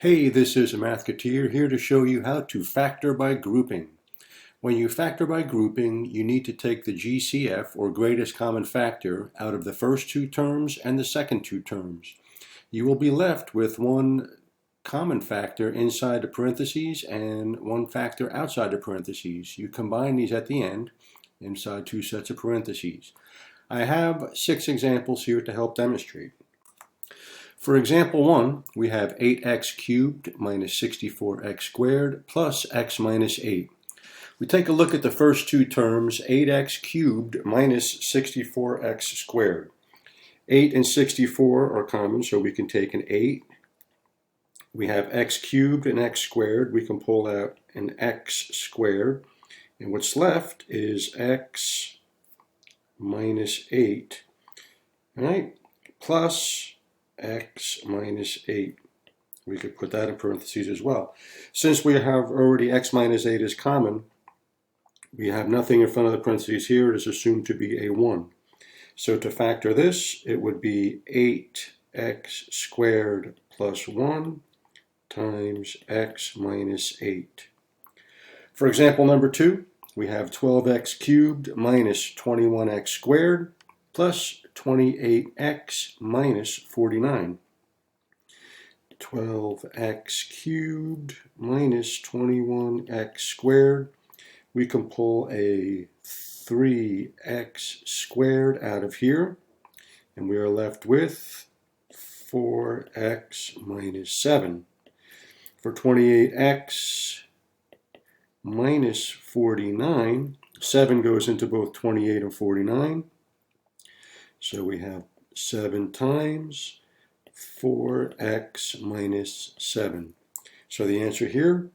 Hey, this is a Mathketeer here to show you how to factor by grouping. When you factor by grouping, you need to take the GCF, or greatest common factor, out of the first two terms and the second two terms. You will be left with one common factor inside the parentheses and one factor outside the parentheses. You combine these at the end inside two sets of parentheses. I have 6 examples here to help demonstrate. For example 1, we have 8x cubed minus 64x squared plus x minus 8. We take a look at the first two terms, 8x cubed minus 64x squared. 8 and 64 are common, so we can take an 8. We have x cubed and x squared. We can pull out an x squared. And what's left is x minus 8, right? Plus x minus 8. We could put that in parentheses as well. Since we have already x minus 8 is common, we have nothing in front of the parentheses here. It is assumed to be a 1. So to factor this, it would be 8x squared plus 1 times x minus 8. For example number 2, we have 12x cubed minus 21x squared plus 28x minus 49. 12x cubed minus 21x squared. We can pull a 3x squared out of here, and we are left with 4x minus 7. For 28x minus 49, 7 goes into both 28 and 49. So we have 7 times 4x minus 7. So the answer here,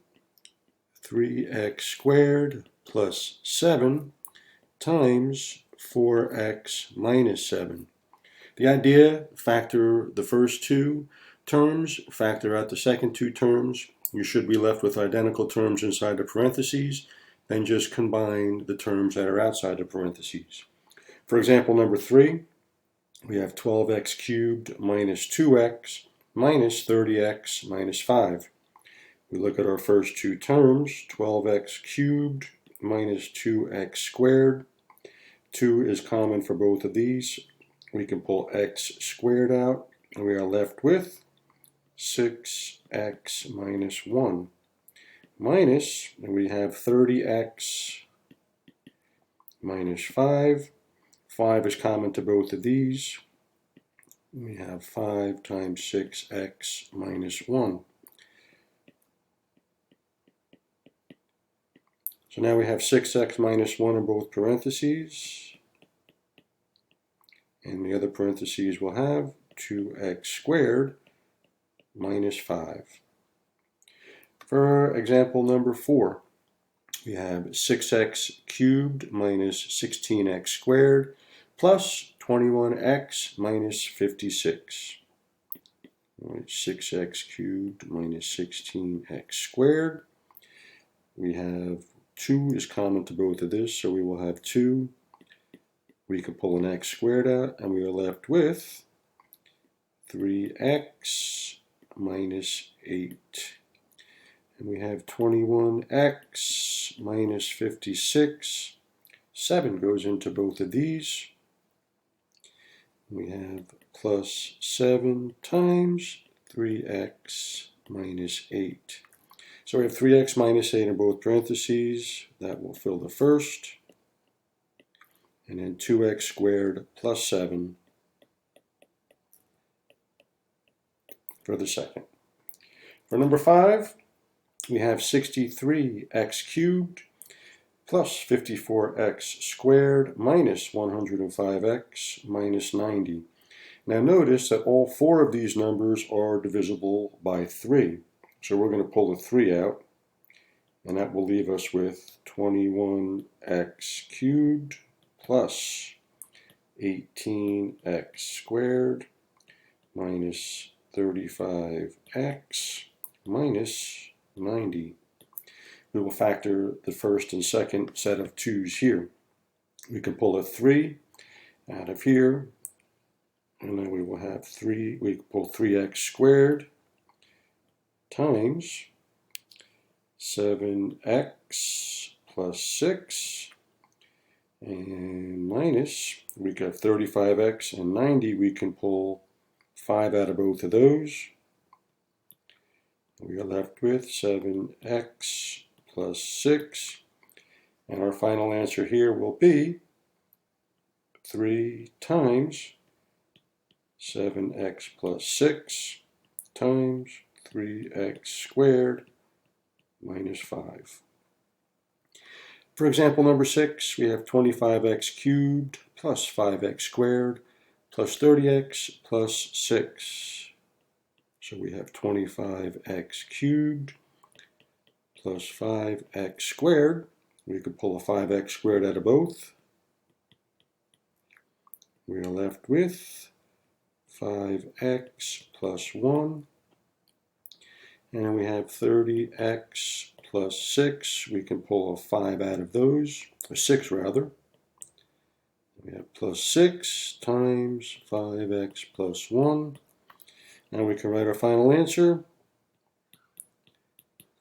3x squared plus 7 times 4x minus 7. The idea, factor the first two terms, factor out the second two terms. You should be left with identical terms inside the parentheses, then just combine the terms that are outside the parentheses. For example number 3, we have 12x cubed minus 2x minus 30x minus 5. We look at our first two terms, 12x cubed minus 2x squared. 2 is common for both of these. We can pull x squared out, and we are left with 6x minus 1. Minus, and we have 30x minus 5. 5 is common to both of these. We have 5 times 6x minus 1. So now we have 6x minus 1 in both parentheses. And the other parentheses will have 2x squared minus 5. For example number 4, we have 6x cubed minus 16x squared plus 21x minus 56. 6x cubed minus 16x squared. We have 2 is common to both of this, so we will have 2. We can pull an x squared out, and we are left with 3x minus 8. And we have 21x minus 56. 7 goes into both of these. We have plus 7 times 3x minus 8. So we have 3x minus 8 in both parentheses. That will fill the first. And then 2x squared plus 7 for the second. For number 5, we have 63x cubed plus 54x squared minus 105x minus 90. Now notice that all 4 of these numbers are divisible by 3. So we're going to pull the 3 out, and that will leave us with 21x cubed plus 18x squared minus 35x minus 90. We will factor the first and second set of 2's here. We can pull a 3 out of here, and then we will have 3, we can pull 3x squared times 7x plus 6 and minus, we got 35x and 90. We can pull 5 out of both of those. We are left with 7x plus 6. And our final answer here will be 3 times 7x plus 6 times 3x squared minus 5. For example number 6, we have 25x cubed plus 5x squared plus 30x plus 6. So we have 25x cubed plus 5x squared. We could pull a 5x squared out of both. We are left with 5x plus 1. And then we have 30x plus 6. We can pull a 5 out of those, or 6 rather. We have plus 6 times 5x plus 1. Now we can write our final answer.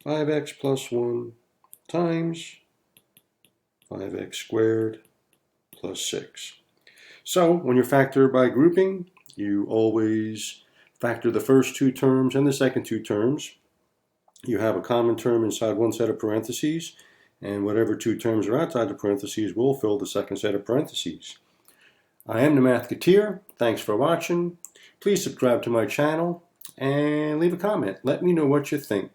5x plus 1 times 5x squared plus 6. So when you factor by grouping, you always factor the first two terms and the second two terms. You have a common term inside one set of parentheses, and whatever two terms are outside the parentheses will fill the second set of parentheses. I am the Mathketeer. Thanks for watching. Please subscribe to my channel and leave a comment. Let me know what you think.